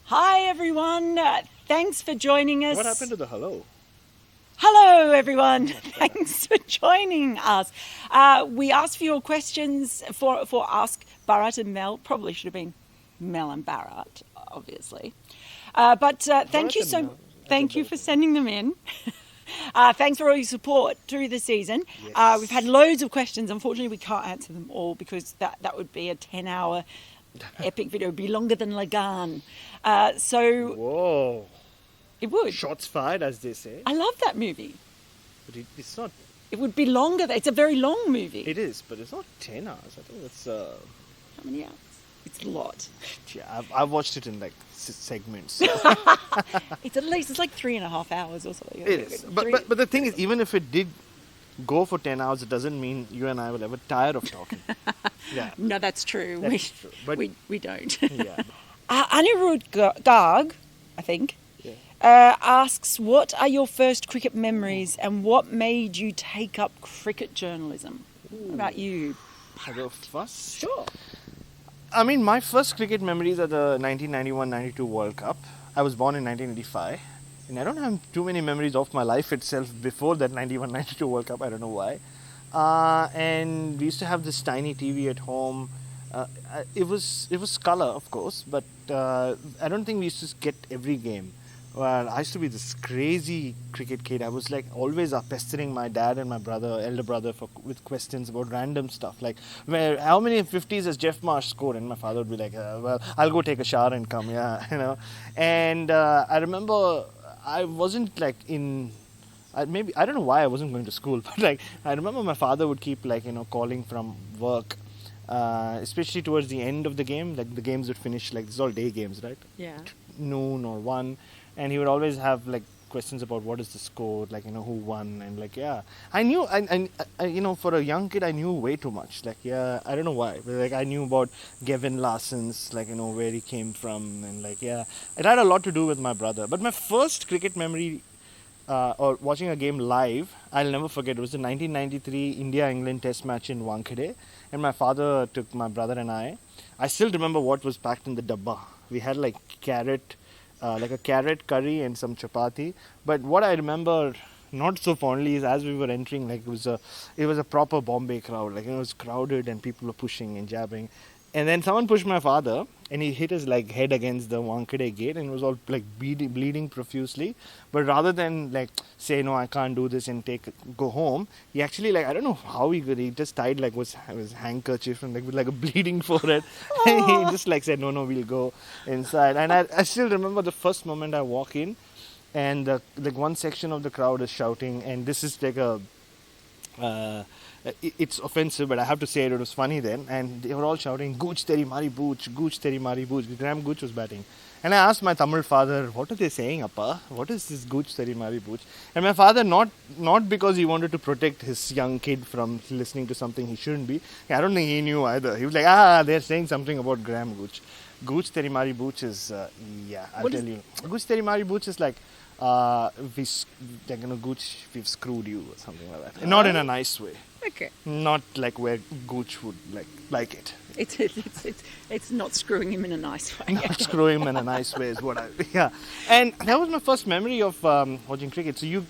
Hi, everyone. Thanks for joining us. What happened to the hello? Hello, everyone. Thanks for joining us. We asked for your questions for Ask Bharat and Mel. Probably should have been Mel and Bharat, obviously. But thank Bharat you and so. Mel. I Thank get you better for thing. sending them in. Thanks for all your support through the season. Yes. We've had loads of questions. Unfortunately, we can't answer them all because that would be a 10-hour epic video. It would be longer than Lagan. So Whoa. it would. Shots fired, as they say. I love that movie. But it's not. It would be longer. It's a very long movie. It is, but it's not 10 hours. I think it's. How many hours? It's a lot. Yeah, I've watched it in like segments. It's at least, it's like 3.5 hours or something. It is. But the thing is, even if it did go for 10 hours, it doesn't mean you and I will ever tire of talking. Yeah. No, that's true. That's true. But We don't. yeah. Anirudh Garg, I think, Yeah. asks, what are your first cricket memories and what made you take up cricket journalism? What about you? I go first. Sure. I mean, my first cricket memories are the 1991-92 World Cup. I was born in 1985, and I don't have too many memories of my life itself before that 91-92 World Cup. I don't know why. And we used to have this tiny TV at home. It was color, of course, but I don't think we used to get every game. Well, I used to be this crazy cricket kid. I was like always pestering my dad and my brother, elder brother, with questions about random stuff like, how many 50s has Jeff Marsh scored? And my father would be like, well, I'll go take a shower and come, yeah, you know. And I remember I wasn't like maybe I don't know why I wasn't going to school, but like I remember my father would keep like calling from work. Especially towards the end of the game, like the games would finish, like this is all day games, right? Yeah. Noon or 1, and he would always have like questions about what is the score, like who won, and like I knew, I for a young kid I knew way too much, like I don't know why, but like I knew about Gavin Larson's, like where he came from, and like it had a lot to do with my brother. But my first cricket memory or watching a game live, I'll never forget. It was the 1993 India-England Test match in Wankhede, and my father took my brother and I. I still remember what was packed in the dabba. We had like like a carrot curry and some chapati. But what I remember not so fondly is as we were entering, like it was a proper Bombay crowd. Like it was crowded and people were pushing and jabbing. And then someone pushed my father, and he hit his like head against the Wankhede gate, and it was all like bleeding profusely. But rather than like say no, I can't do this and go home, he actually, like, I don't know how he just tied like his handkerchief and like with like a bleeding forehead, and he just like said no, we'll go inside. And I still remember the first moment I walk in, and like one section of the crowd is shouting, and this is like it's offensive, but I have to say it was funny then. And they were all shouting, Gooch teri mari booch, Gooch teri mari booch. Graham Gooch was batting. And I asked my Tamil father, what are they saying, Appa? What is this Gooch teri mari booch? And my father, not because he wanted to protect his young kid from listening to something he shouldn't be. I don't think he knew either. He was like, they're saying something about Graham Gooch. Gooch teri mari booch is, I'll tell you. Gooch teri mari booch is like, Gooch, we've screwed you or something like that. Not in a nice way. Okay. Not like where Gooch would like it. It's not screwing him in a nice way. Not screwing him in a nice way is what And that was my first memory of watching cricket. So you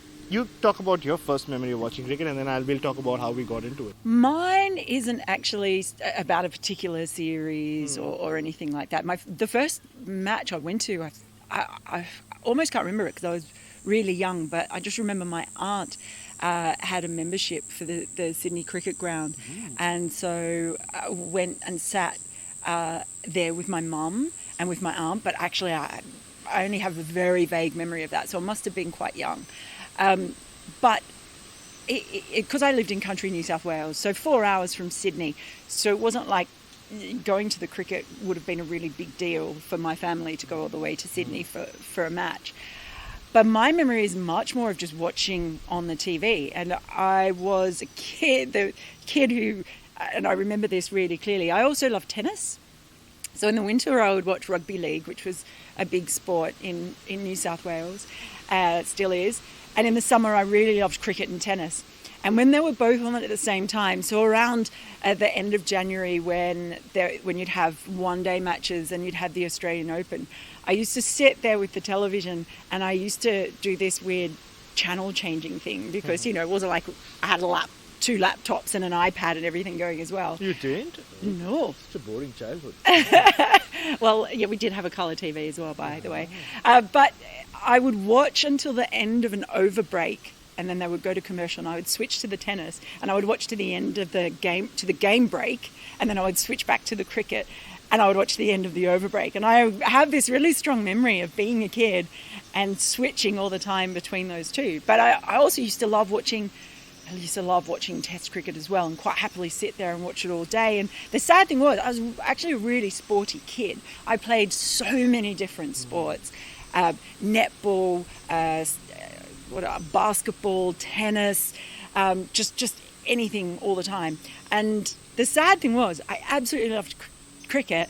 talk about your first memory of watching cricket, and then we'll talk about how we got into it. Mine isn't actually about a particular series or anything like that. The first match I went to, I almost can't remember it because I was really young, but I just remember my aunt had a membership for the Sydney Cricket Ground, and so I went and sat there with my mum and with my aunt, but actually I only have a very vague memory of that, so I must have been quite young. But because I lived in country New South Wales, so 4 hours from Sydney, so it wasn't like going to the cricket would have been a really big deal for my family to go all the way to Sydney for a match. But my memory is much more of just watching on the TV. And I was a kid, the kid who, and I remember this really clearly, I also loved tennis. So in the winter I would watch rugby league, which was a big sport in New South Wales, it still is. And in the summer I really loved cricket and tennis. And when they were both on at the same time, so around at the end of January when you'd have one-day matches and you'd have the Australian Open, I used to sit there with the television and I used to do this weird channel changing thing because, you know, it wasn't like I had two laptops and an iPad and everything going as well. You didn't? No. Such a boring childhood. Well, yeah, we did have a colour TV as well, by the way. But I would watch until the end of an over break, and then they would go to commercial, and I would switch to the tennis, and I would watch to the end of the game break, and then I would switch back to the cricket, and I would watch the end of the over break. And I have this really strong memory of being a kid and switching all the time between those two. But I also used to love watching Test cricket as well, and quite happily sit there and watch it all day. And the sad thing was, I was actually a really sporty kid. I played so many different sports, netball, basketball, tennis, just anything all the time. And the sad thing was, I absolutely loved cricket,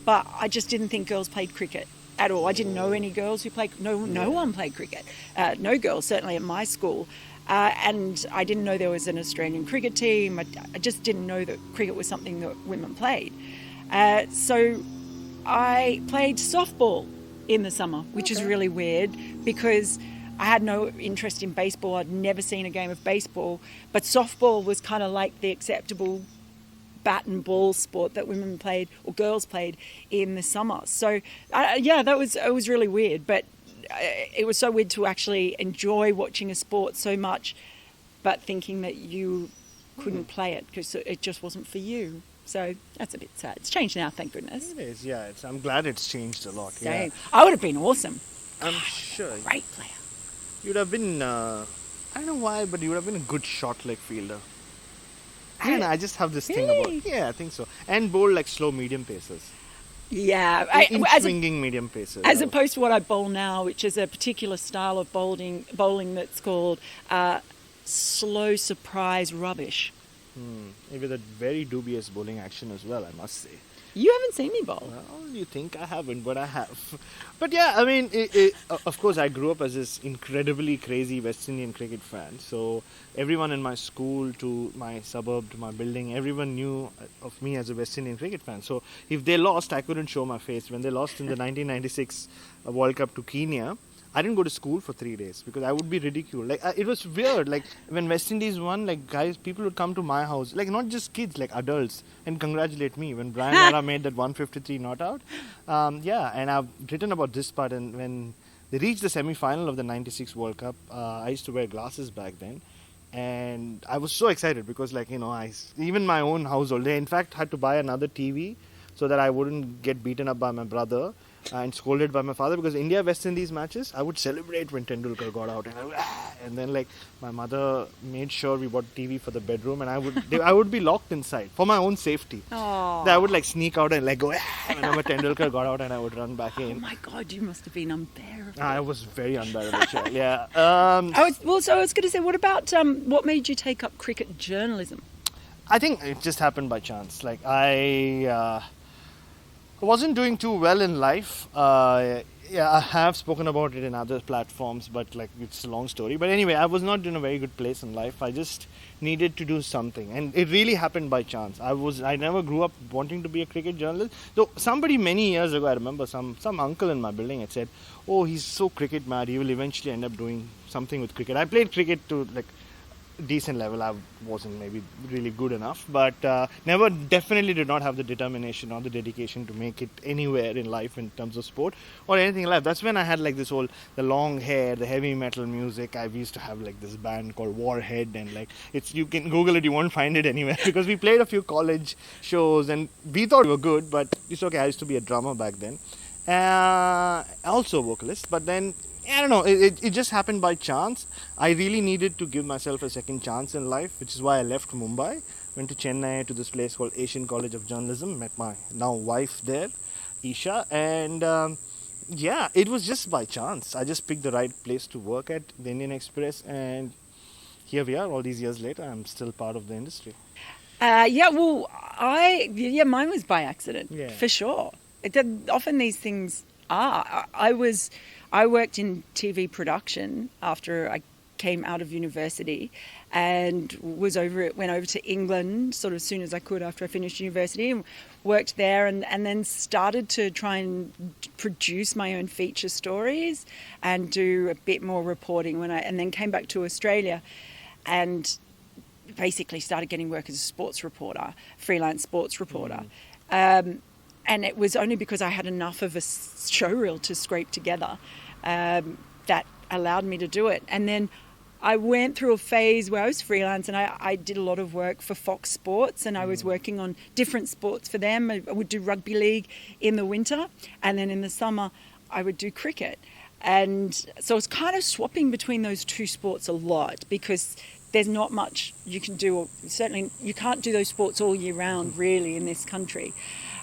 but I just didn't think girls played cricket at all. I didn't know any girls who played. No one played cricket. No girls, certainly at my school. And I didn't know there was an Australian cricket team. I just didn't know that cricket was something that women played. So I played softball in the summer, which is really weird because I had no interest in baseball. I'd never seen a game of baseball. But softball was kind of like the acceptable bat and ball sport that women played or girls played in the summer. So, it was really weird. But it was so weird to actually enjoy watching a sport so much, but thinking that you couldn't play it because it just wasn't for you. So that's a bit sad. It's changed now, thank goodness. It is, yeah. I'm glad it's changed a lot. Same. Yeah. I would have been awesome. I'm sure. Great player. You'd have been, I don't know why, but you would have been a good short leg fielder. I don't know, I just have this thing about, I think so. And bowl like slow medium paces. Yeah, Swinging medium paces. As opposed to what I bowl now, which is a particular style of bowling that's called slow surprise rubbish. With a very dubious bowling action as well, I must say. You haven't seen me bowl. Well, you think I haven't, but I have. But yeah, I mean, of course, I grew up as this incredibly crazy West Indian cricket fan. So everyone in my school, to my suburb, to my building, everyone knew of me as a West Indian cricket fan. So if they lost, I couldn't show my face. When they lost in the 1996 World Cup to Kenya, I didn't go to school for 3 days because I would be ridiculed. Like it was weird. Like when West Indies won, like guys, people would come to my house, like not just kids, like adults, and congratulate me when Brian Lara made that 153 not out. And I've written about this part. And when they reached the semi-final of the 96 World Cup, I used to wear glasses back then. And I was so excited because, like, you know, even my own household, they in fact had to buy another TV so that I wouldn't get beaten up by my brother and scolded by my father, because India West Indies matches, I would celebrate when Tendulkar got out, and then like my mother made sure we bought TV for the bedroom, and I would be locked inside for my own safety. Aww. Then I would like sneak out and like go whenever Tendulkar got out, and I would run back in. Oh my God, you must have been unbearable. I was very unbearable, child. Yeah. I was going to say, what about what made you take up cricket journalism? I think it just happened by chance. Like I wasn't doing too well in life. I have spoken about it in other platforms, but like it's a long story. But anyway, I was not in a very good place in life. I just needed to do something, and it really happened by chance. I never grew up wanting to be a cricket journalist. Though somebody many years ago, I remember some uncle in my building had said, "Oh, he's so cricket mad. He will eventually end up doing something with cricket." I played cricket to like decent level. I wasn't maybe really good enough, but definitely did not have the determination or the dedication to make it anywhere in life in terms of sport or anything in life. That's when I had like the long hair, the heavy metal music. I used to have like this band called Warhead, and like you can Google it, you won't find it anywhere because we played a few college shows and we thought we were good, but it's okay. I used to be a drummer back then, also a vocalist, but then I don't know, it just happened by chance. I really needed to give myself a second chance in life, which is why I left Mumbai, went to Chennai to this place called Asian College of Journalism, met my now wife there, Isha, and it was just by chance. I just picked the right place to work at, the Indian Express, and here we are all these years later. I'm still part of the industry. Mine was by accident, for sure. Often these things are. I worked in TV production after I came out of university and went over to England sort of as soon as I could after I finished university, and worked there, and then started to try and produce my own feature stories and do a bit more reporting and then came back to Australia and basically started getting work as a sports reporter, freelance sports reporter. And it was only because I had enough of a showreel to scrape together that allowed me to do it. And then I went through a phase where I was freelance, and I did a lot of work for Fox Sports, and I was working on different sports for them. I would do rugby league in the winter, and then in the summer I would do cricket. And so I was kind of swapping between those two sports a lot, because there's not much you can do, or certainly you can't do those sports all year round really in this country.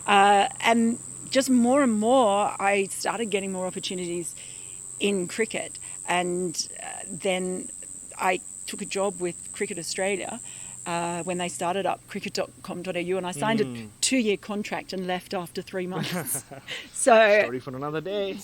And just more and more I started getting more opportunities in cricket, and then I took a job with Cricket Australia when they started up cricket.com.au, and I signed a 2-year contract and left after 3 months. So Story for another day.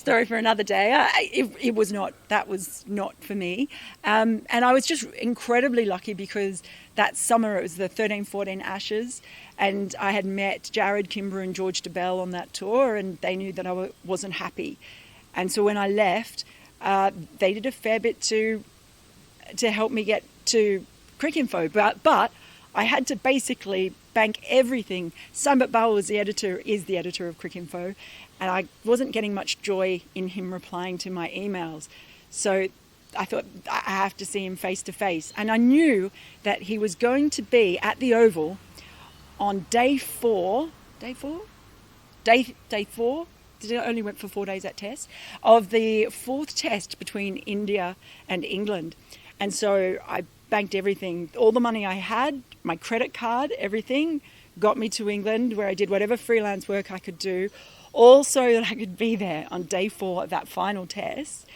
That was not for me. And I was just incredibly lucky, because that summer it was the 13-14 Ashes, and I had met Jared Kimber and George DeBell on that tour, and they knew that I wasn't happy. And so when I left, they did a fair bit to help me get to Cricinfo, but I had to basically bank everything. Sambat Bal is the editor of Cricinfo, and I wasn't getting much joy in him replying to my emails. So I thought, I have to see him face to face. And I knew that he was going to be at the Oval on day four. Day four? It only went for 4 days, that test, of the 4th test between India and England. And so I banked everything, all the money I had, my credit card, everything, got me to England, where I did whatever freelance work I could do, all so that I could be there on day 4 of that final test,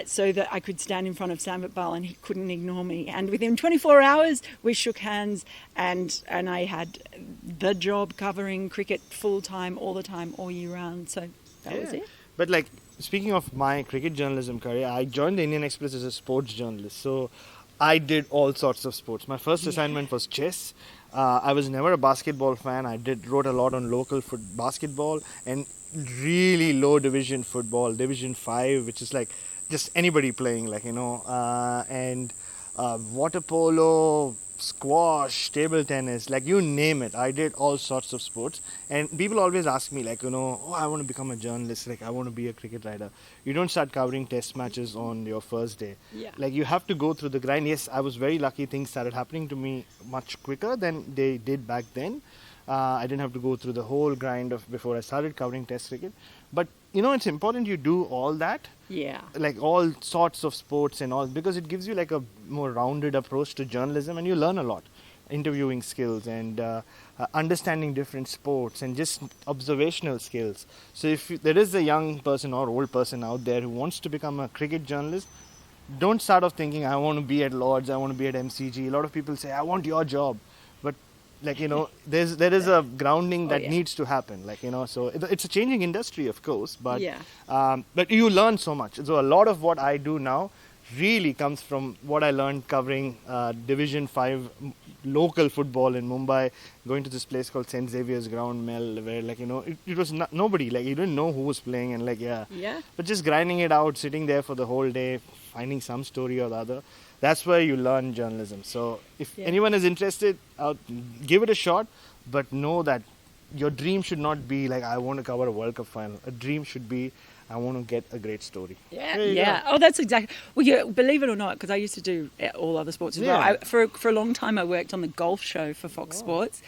so that I could stand in front of Sambat Bal and he couldn't ignore me. And within 24 hours, we shook hands, and I had the job covering cricket full-time, all the time, all year round. So that was it. But like, speaking of my cricket journalism career, I joined the Indian Express as a sports journalist. So I did all sorts of sports. My first assignment was chess. I was never a basketball fan. I wrote a lot on local basketball and really low division football, Division 5, which is like just anybody playing, and water polo, squash, table tennis, like you name it. I did all sorts of sports, and people always ask me I want to become a journalist, I want to be a cricket writer. You don't start covering test matches on your first day. You have to go through the grind. Yes, I was very lucky. Things started happening to me much quicker than they did back then. I didn't have to go through the whole grind before I started covering test cricket. But it's important you do all that. Like all sorts of sports and all, because it gives you like a more rounded approach to journalism, and you learn a lot. Interviewing skills and understanding different sports and just observational skills. So if there is a young person or old person out there who wants to become a cricket journalist, don't start off thinking, I want to be at Lord's, I want to be at MCG. A lot of people say, I want your job. But there is a grounding that needs to happen, so it's a changing industry, of course, but you learn so much. So a lot of what I do now really comes from what I learned covering Division 5 local football in Mumbai, going to this place called St. Xavier's Ground, Mel, where it was nobody, you didn't know who was playing, and but just grinding it out, sitting there for the whole day, finding some story or the other. That's where you learn journalism. So if anyone is interested, give it a shot, but know that your dream should not be I want to cover a World Cup final. A dream should be, I want to get a great story. Yeah. Oh, that's exactly. Well, believe it or not, because I used to do all other sports as well. For a long time, I worked on the golf show for Fox Sports.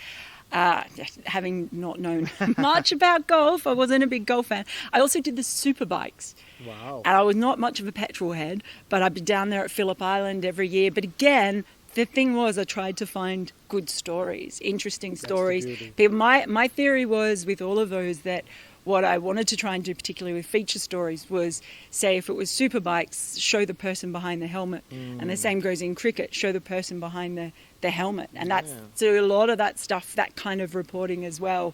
Having not known much about golf, I wasn't a big golf fan. I also did the superbikes. Wow. And I was not much of a petrol head, but I'd be down there at Phillip Island every year. But again, the thing was, I tried to find good stories, interesting stories. My theory was with all of those that what I wanted to try and do, particularly with feature stories, was, say, if it was superbikes, show the person behind the helmet. And the same goes in cricket, show the person behind the helmet. And so a lot of that stuff, that kind of reporting as well,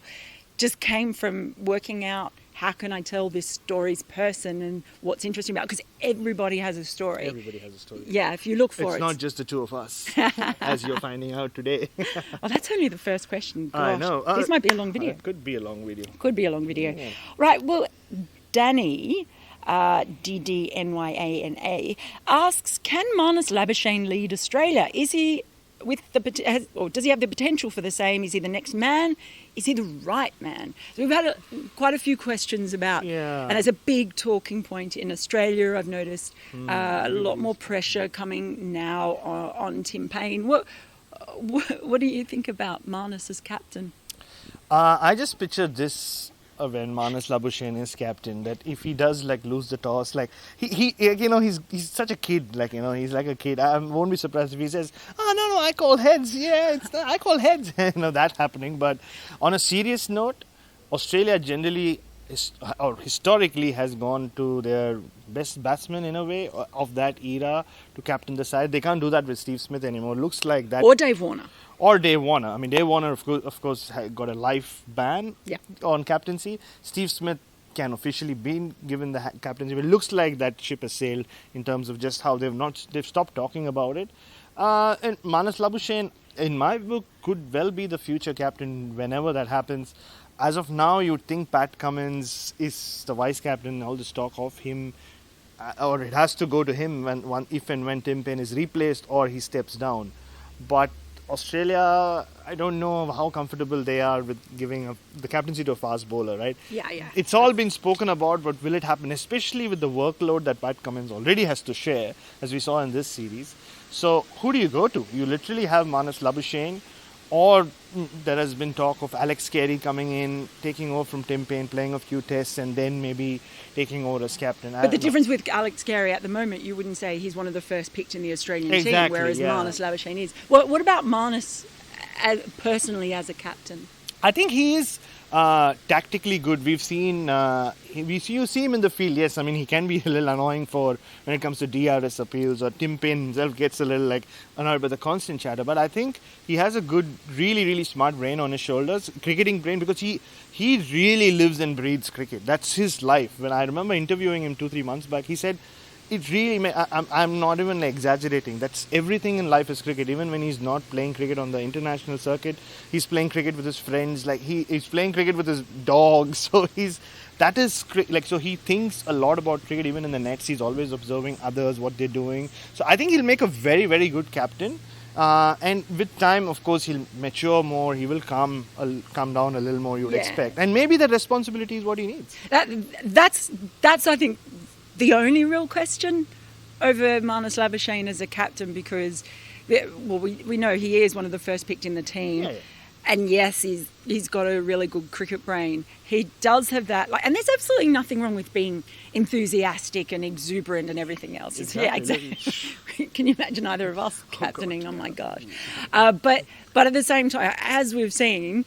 just came from working out how can I tell this story's person and what's interesting about it? Because everybody has a story. Everybody has a story. Yeah, if you look for It's it. not just the two of us, as you're finding out today. Oh, that's only the first question. Gosh, I know. this might be a long video. It could be a long video. Could be a long video. Yeah. Right, well, Danny, DDNYANA, asks, can Marnus Labuschagne lead Australia? Is he or does he have the potential for the same? Is he the next man? Is he the right man? So we've had quite a few questions about, and it's a big talking point in Australia. I've noticed a lot more pressure coming now on Tim Payne. What do you think about Marnus as captain? I just pictured this when Marnus Labuschagne is captain, that if he does like lose the toss, like he he's such a kid, like he's like a kid. I won't be surprised if he says, "Oh no, I call heads. Yeah, I call heads." That happening. But on a serious note, Australia generally historically has gone to their best batsman in a way of that era to captain the side. They can't do that with Steve Smith anymore. Looks like that. Or Dave Warner. Or Dave Warner. I mean, Dave Warner, of course got a life ban on captaincy. Steve Smith can officially be given the captaincy. But it looks like that ship has sailed in terms of just how they've stopped talking about it. And Marnus Labuschagne, in my book, could well be the future captain whenever that happens. As of now, you'd think Pat Cummins is the vice captain. All this talk of him, or it has to go to him if and when Tim Payne is replaced or he steps down. But Australia, I don't know how comfortable they are with giving the captaincy to a fast bowler, right? Yeah. It's all been spoken about, but will it happen? Especially with the workload that Pat Cummins already has to share, as we saw in this series. So who do you go to? You literally have Marnus Labuschagne, or there has been talk of Alex Carey coming in, taking over from Tim Payne, playing a few tests, and then maybe taking over as captain. But the difference with Alex Carey at the moment, you wouldn't say he's one of the first picked in the Australian team, whereas Marnus Labuschagne is. What about Marnus personally as a captain? I think he is tactically good. We've seen, you see him in the field. Yes, I mean, he can be a little annoying when it comes to DRS appeals, or Tim Payne himself gets a little annoyed by the constant chatter. But I think he has a good, really, really smart brain on his shoulders, cricketing brain, because he really lives and breathes cricket. That's his life. When I remember interviewing him 2-3 months back, he said, it really, I'm not even exaggerating. That's everything in life is cricket. Even when he's not playing cricket on the international circuit, he's playing cricket with his friends. Like he's playing cricket with his dog. So so he thinks a lot about cricket. Even in the nets, he's always observing others, what they're doing. So I think he'll make a very, very good captain. And with time, of course, he'll mature more. He will calm down a little more. You'd expect, and maybe that responsibility is what he needs. That's I think the only real question over Marnus Labuschagne as a captain, because we know he is one of the first picked in the team. Yeah. And yes, he's got a really good cricket brain. He does have that, and there's absolutely nothing wrong with being enthusiastic and exuberant and everything else. Exactly. Yeah, exactly. Can you imagine either of us captaining? Oh my gosh! But at the same time, as we've seen,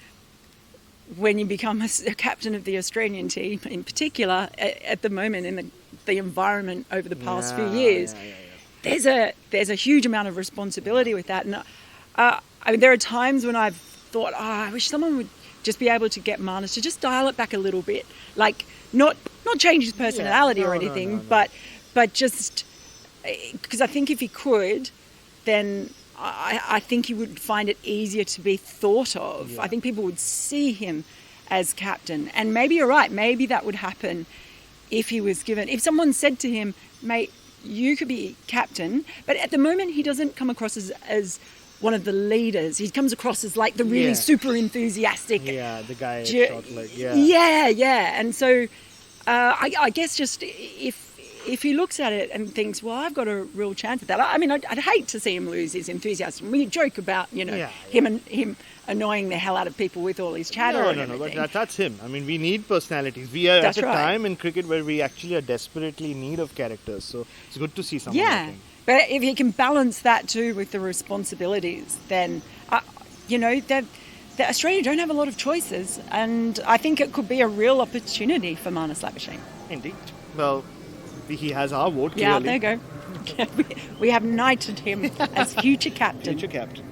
when you become a captain of the Australian team, in particular, at the moment in the environment over the past few years, there's a huge amount of responsibility with that. And I mean, there are times when I've thought, I wish someone would just be able to get Marnus to just dial it back a little bit, like not change his personality or anything, but just because I think if he could, then I think he would find it easier to be thought of. I think people would see him as captain, and maybe you're right. Maybe that would happen if he was given. If someone said to him, "Mate, you could be captain," but at the moment he doesn't come across as one of the leaders. He comes across as like the really super enthusiastic. Yeah, the guy. And so I guess just if he looks at it and thinks, well, I've got a real chance at that. I mean, I'd hate to see him lose his enthusiasm. We joke about, him annoying the hell out of people with all his chatter. No, but that's him. I mean, we need personalities. We are at a time in cricket where we actually are desperately in need of characters. So it's good to see someone like him. But if he can balance that too with the responsibilities, then, that Australia don't have a lot of choices. And I think it could be a real opportunity for Marnus Labuschagne. Indeed. Well, he has our vote, clearly. Yeah, there you go. We have knighted him as future captain. Future captain.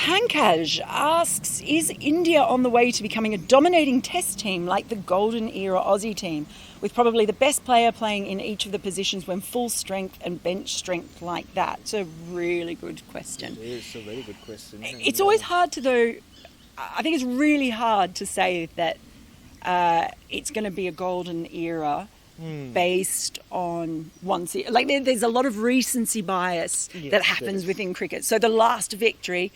Pankaj asks, is India on the way to becoming a dominating test team like the golden era Aussie team, with probably the best player playing in each of the positions when full strength and bench strength like that? It's a really good question. It is a very good question. It's always hard to, though, I think it's really hard to say that it's going to be a golden era based on one series. Like there's a lot of recency bias that happens within cricket. So the last victory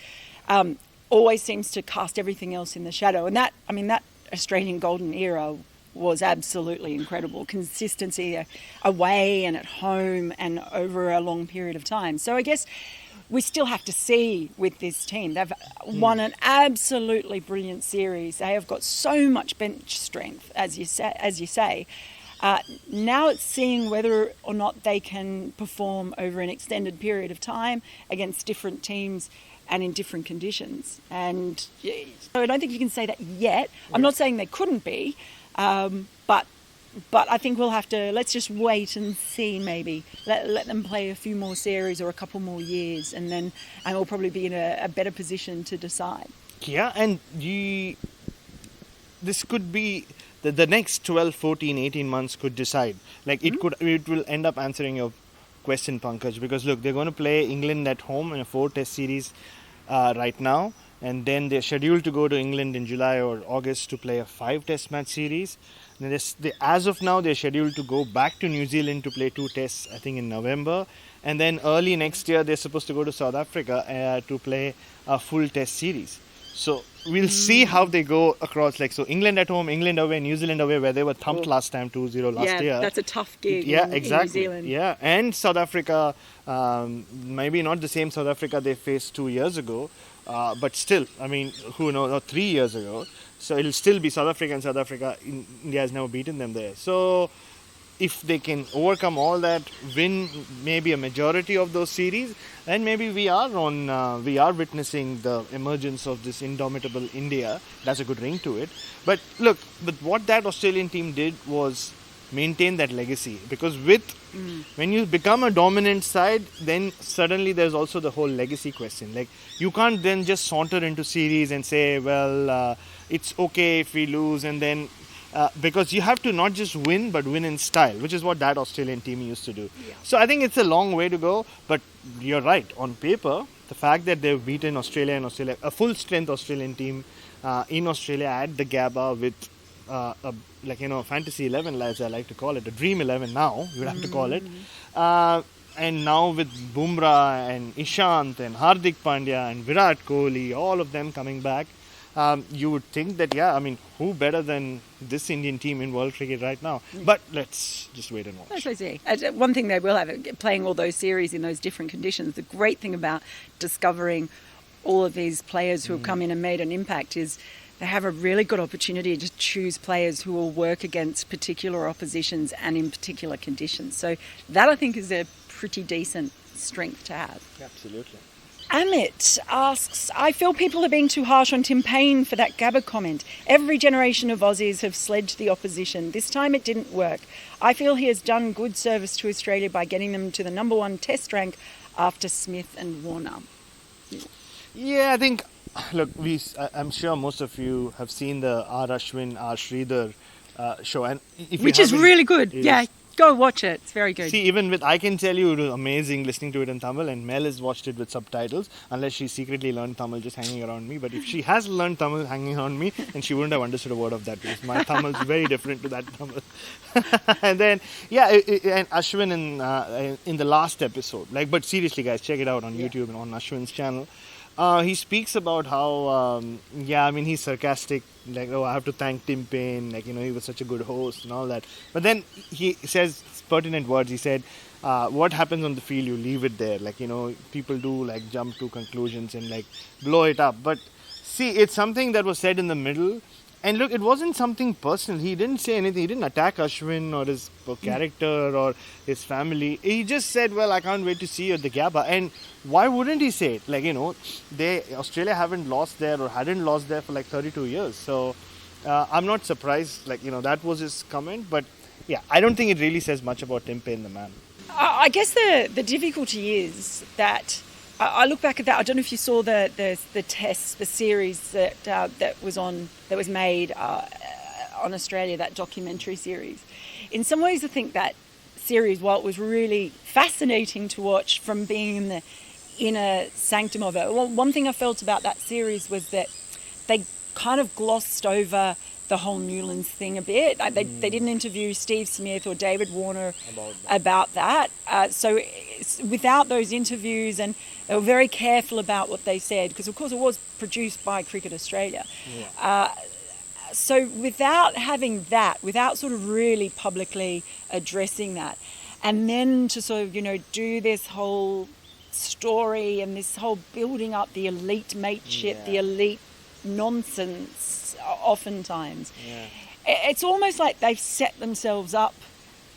always seems to cast everything else in the shadow. And that Australian golden era was absolutely incredible. Consistency away and at home and over a long period of time. So I guess we still have to see with this team. They've won an absolutely brilliant series. They have got so much bench strength, as you say. Now it's seeing whether or not they can perform over an extended period of time against different teams and in different conditions. And so I don't think you can say that yet. I'm not saying they couldn't be, but I think we'll have to, let's just wait and see maybe. Let them play a few more series or a couple more years, and then we'll probably be in a better position to decide. Yeah, and this could be the next 12, 14, 18 months could decide. Like it will end up answering your question, Pankaj, because look, they're going to play England at home in a 4-test series right now, and then they're scheduled to go to England in July or August to play a 5-test match series. And as of now, they're scheduled to go back to New Zealand to play 2 tests, I think in November, and then early next year they're supposed to go to South Africa to play a full test series. So we'll see how they go across. Like, so England at home, England away, New Zealand away, where they were thumped last time, 2-0 last year. Yeah, that's a tough gig exactly. in New Zealand. Yeah, and South Africa, maybe not the same South Africa they faced 2 years ago, but still, I mean, who knows, or 3 years ago. So it'll still be South Africa and South Africa. India has never beaten them there. So if they can overcome all that, win maybe a majority of those series, then maybe we are witnessing the emergence of this indomitable India. That's a good ring to it. But look, what that Australian team did was maintain that legacy, because when you become a dominant side, then suddenly there's also the whole legacy question. Like, you can't then just saunter into series and say, well, it's okay if we lose, and then because you have to not just win, but win in style, which is what that Australian team used to do. Yeah. So I think it's a long way to go, but you're right. On paper, the fact that they've beaten Australia, a full-strength Australian team in Australia at the Gabba with Fantasy 11, as I like to call it, a Dream 11 now, you would have to call it. And now with Bumrah and Ishant and Hardik Pandya and Virat Kohli, all of them coming back, you would think that, who better than this Indian team in world cricket right now? But let's just wait and watch. Let's see. One thing they will have, playing all those series in those different conditions, the great thing about discovering all of these players who have come in and made an impact is they have a really good opportunity to choose players who will work against particular oppositions and in particular conditions. So that, I think, is a pretty decent strength to have. Absolutely. Amit asks, I feel people are being too harsh on Tim Payne for that Gabba comment. Every generation of Aussies have sledged the opposition. This time it didn't work. I feel he has done good service to Australia by getting them to the number 1 test rank after Smith and Warner. Yeah, I think, look, I'm sure most of you have seen the R. Ashwin, R. Sridhar show. And which is really good. Yeah, go watch it. It's very good. See, even I can tell you it was amazing listening to it in Tamil, and Mel has watched it with subtitles, unless she secretly learned Tamil just hanging around me. But if she has learned Tamil hanging around me, then she wouldn't have understood a word of that, because my Tamil is very different to that Tamil. And then, and Ashwin in the last episode, but seriously guys, check it out on YouTube and on Ashwin's channel. He speaks about how, he's sarcastic, I have to thank Tim Payne, he was such a good host and all that. But then he says pertinent words. He said, what happens on the field, you leave it there. People do jump to conclusions and blow it up. But see, it's something that was said in the middle. And look, it wasn't something personal. He didn't say anything. He didn't attack Ashwin or his character or his family. He just said, well, I can't wait to see you at the Gabba. And why wouldn't he say it? Australia hadn't lost there for 32 years. So I'm not surprised, that was his comment. But yeah, I don't think it really says much about Tim Payne, the man. I guess the difficulty is that I look back at that. I don't know if you saw the test, the series that was made on Australia, that documentary series. In some ways, I think that series, while it was really fascinating to watch from being in the inner sanctum of it, well, one thing I felt about that series was that they kind of glossed over the whole Newlands thing a bit. They didn't interview Steve Smith or David Warner about that. So without those interviews, and they were very careful about what they said, because of course it was produced by Cricket Australia. Yeah. So without having that, without sort of really publicly addressing that, and then to sort of, do this whole story and this whole building up the elite mateship, the elite nonsense oftentimes. Yeah. It's almost like they've set themselves up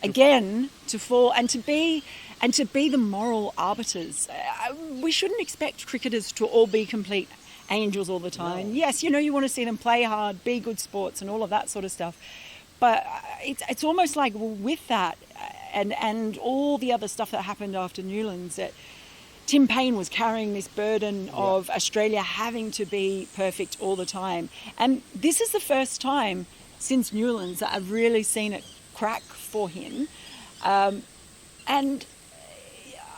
again to fall and to be the moral arbiters. We shouldn't expect cricketers to all be complete angels all the time. No. Yes, you want to see them play hard, be good sports and all of that sort of stuff. But it's almost like, well, with that and all the other stuff that happened after Newlands, that Tim Payne was carrying this burden of Australia having to be perfect all the time. And this is the first time since Newlands that I've really seen it crack for him. And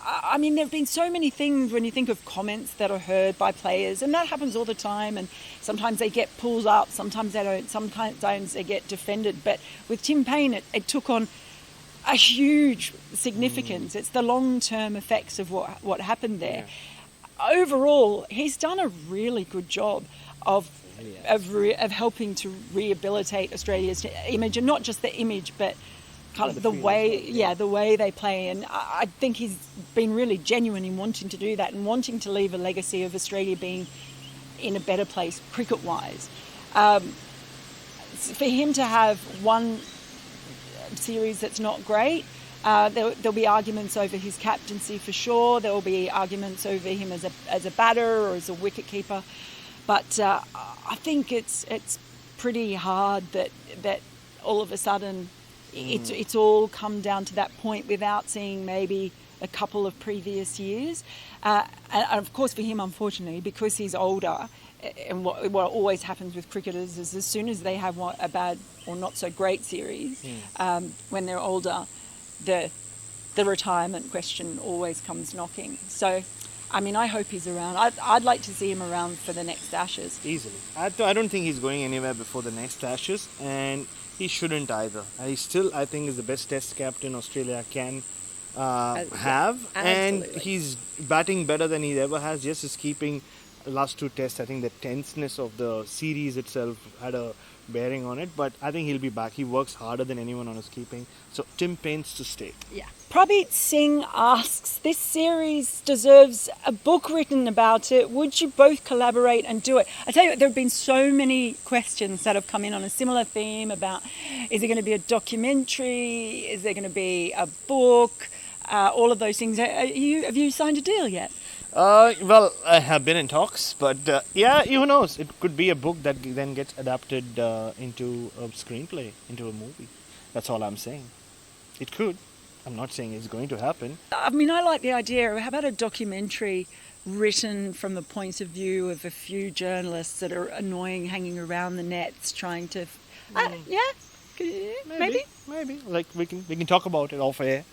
I mean, there have been so many things when you think of comments that are heard by players, and that happens all the time. And sometimes they get pulled up, sometimes they don't, sometimes they get defended. But with Tim Payne, it took on a huge significance. It's the long-term effects of what happened there. Yeah. Overall, he's done a really good job of helping to rehabilitate Australia's image, and not just the image, but kind of the way they play. And I think he's been really genuine in wanting to do that and wanting to leave a legacy of Australia being in a better place cricket-wise. For him to have one series that's not great, there'll be arguments over his captaincy for sure. There will be arguments over him as a batter or as a wicketkeeper. But I think it's pretty hard that all of a sudden it's all come down to that point without seeing maybe a couple of previous years. And of course for him, unfortunately, because he's older, and what always happens with cricketers is as soon as they have a bad or not so great series, when they're older, the retirement question always comes knocking. So, I mean, I hope he's around. I'd like to see him around for the next Ashes. Easily. I don't think he's going anywhere before the next Ashes, and he shouldn't either. He still, I think, is the best Test captain Australia can have, and he's batting better than he ever has. Just his keeping, last two Tests, I think the tenseness of the series itself had a bearing on it, but I think he'll be back. He works harder than anyone on his keeping. So Tim Payne's to stay. Yeah. Prabhat Singh asks, this series deserves a book written about it. Would you both collaborate and do it? I tell you what, there have been so many questions that have come in on a similar theme about, is it going to be a documentary? Is there going to be a book? All of those things. Have you signed a deal yet? Well, I have been in talks, but who knows? It could be a book that then gets adapted into a screenplay, into a movie. That's all I'm saying. It could. I'm not saying it's going to happen. I mean, I like the idea. How about a documentary written from the point of view of a few journalists that are annoying, hanging around the nets, trying to... Maybe. Like, we can talk about it off air.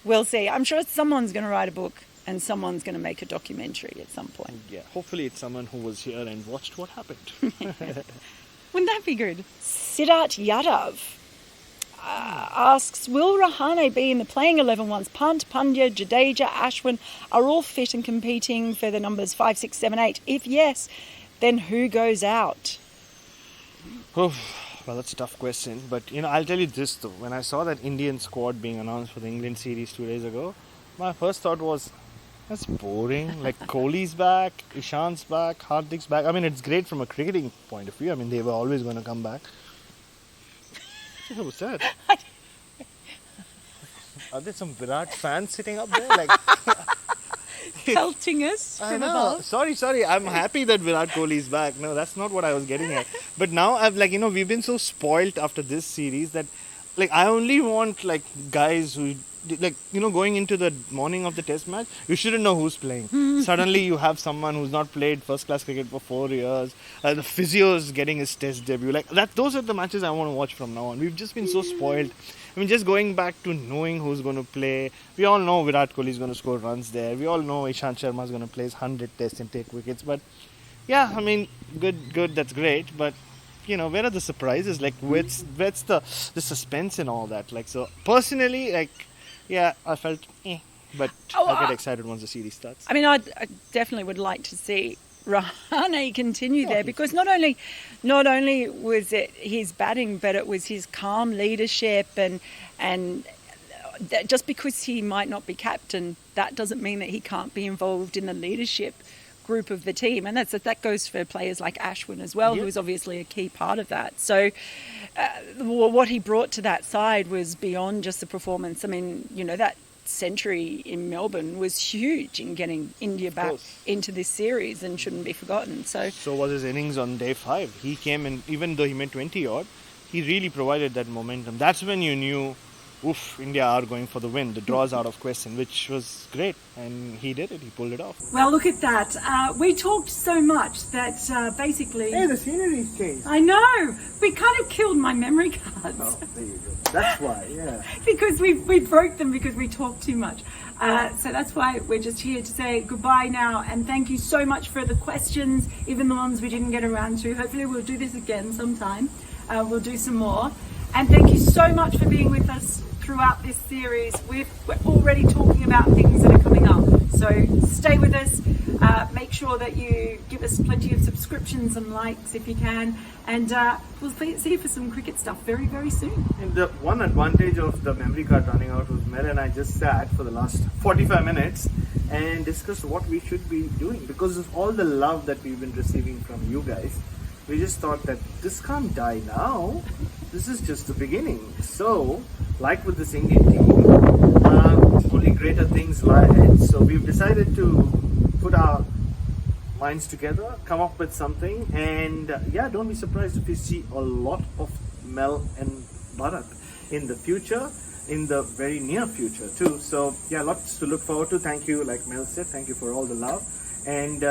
We'll see. I'm sure someone's going to write a book and someone's going to make a documentary at some point. Yeah, hopefully it's someone who was here and watched what happened. Wouldn't that be good? Siddharth Yadav asks, will Rahane be in the playing 11 once Pant, Pandya, Jadeja, Ashwin are all fit and competing for the numbers 5, 6, 7, 8? If yes, then who goes out? Well, that's a tough question. But, I'll tell you this, though. When I saw that Indian squad being announced for the England series 2 days ago, my first thought was, that's boring. Like, Kohli's back, Ishant's back, Hardik's back. I mean, it's great from a cricketing point of view. I mean, they were always going to come back. What was that? Are there some Virat fans sitting up there? Like, pelting us from above? Sorry. I'm happy that Virat Kohli is back. No, that's not what I was getting at. But now I've we've been so spoilt after this series that I only want guys who like, going into the morning of the test match, you shouldn't know who's playing. Suddenly you have someone who's not played first class cricket for 4 years. The physio's getting his test debut. Like that, those are the matches I want to watch from now on. We've just been so spoiled. I mean, just going back to knowing who's going to play. We all know Virat Kohli is going to score runs there. We all know Ishant Sharma is going to play his 100 tests and take wickets. But yeah, I mean, good, that's great. But where are the surprises? Like, where's the suspense and all that? Like, so personally, like, yeah, I felt, but I get excited once the series starts. I mean, I definitely would like to see Rahane continue there, because not only was it his batting, but it was his calm leadership, and just because he might not be captain, that doesn't mean that he can't be involved in the leadership group of the team, and that goes for players like Ashwin as well, who is obviously a key part of that. So what he brought to that side was beyond just the performance. I mean, that century in Melbourne was huge in getting India back into this series and shouldn't be forgotten. So was his innings on day 5. He came in, even though he made 20 odd, he really provided that momentum. That's when you knew, oof, India are going for the win. The draw's out of question, which was great. And he did it. He pulled it off. Well, look at that. We talked so much that basically... Hey, the scenery's changed. I know. We kind of killed my memory cards. Oh, there you go. That's why, yeah. Because we broke them because we talked too much. So that's why we're just here to say goodbye now. And thank you so much for the questions, even the ones we didn't get around to. Hopefully we'll do this again sometime. We'll do some more. And thank you so much for being with us throughout this series. We're already talking about things that are coming up. So stay with us. Make sure that you give us plenty of subscriptions and likes if you can. And we'll see you for some cricket stuff very, very soon. And the one advantage of the memory card running out was Mel and I just sat for the last 45 minutes and discussed what we should be doing. Because of all the love that we've been receiving from you guys, we just thought that this can't die now. This is just the beginning. So, like with this Indian team, only greater things lie ahead. So we've decided to put our minds together, come up with something, and don't be surprised if you see a lot of Mel and Bharat in the future, in the very near future too. So lots to look forward to. Thank you, like Mel said, thank you for all the love. And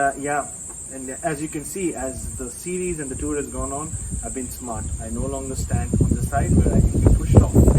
and as you can see, as the series and the tour has gone on, I've been smart. I no longer stand on the side where I can be pushed off.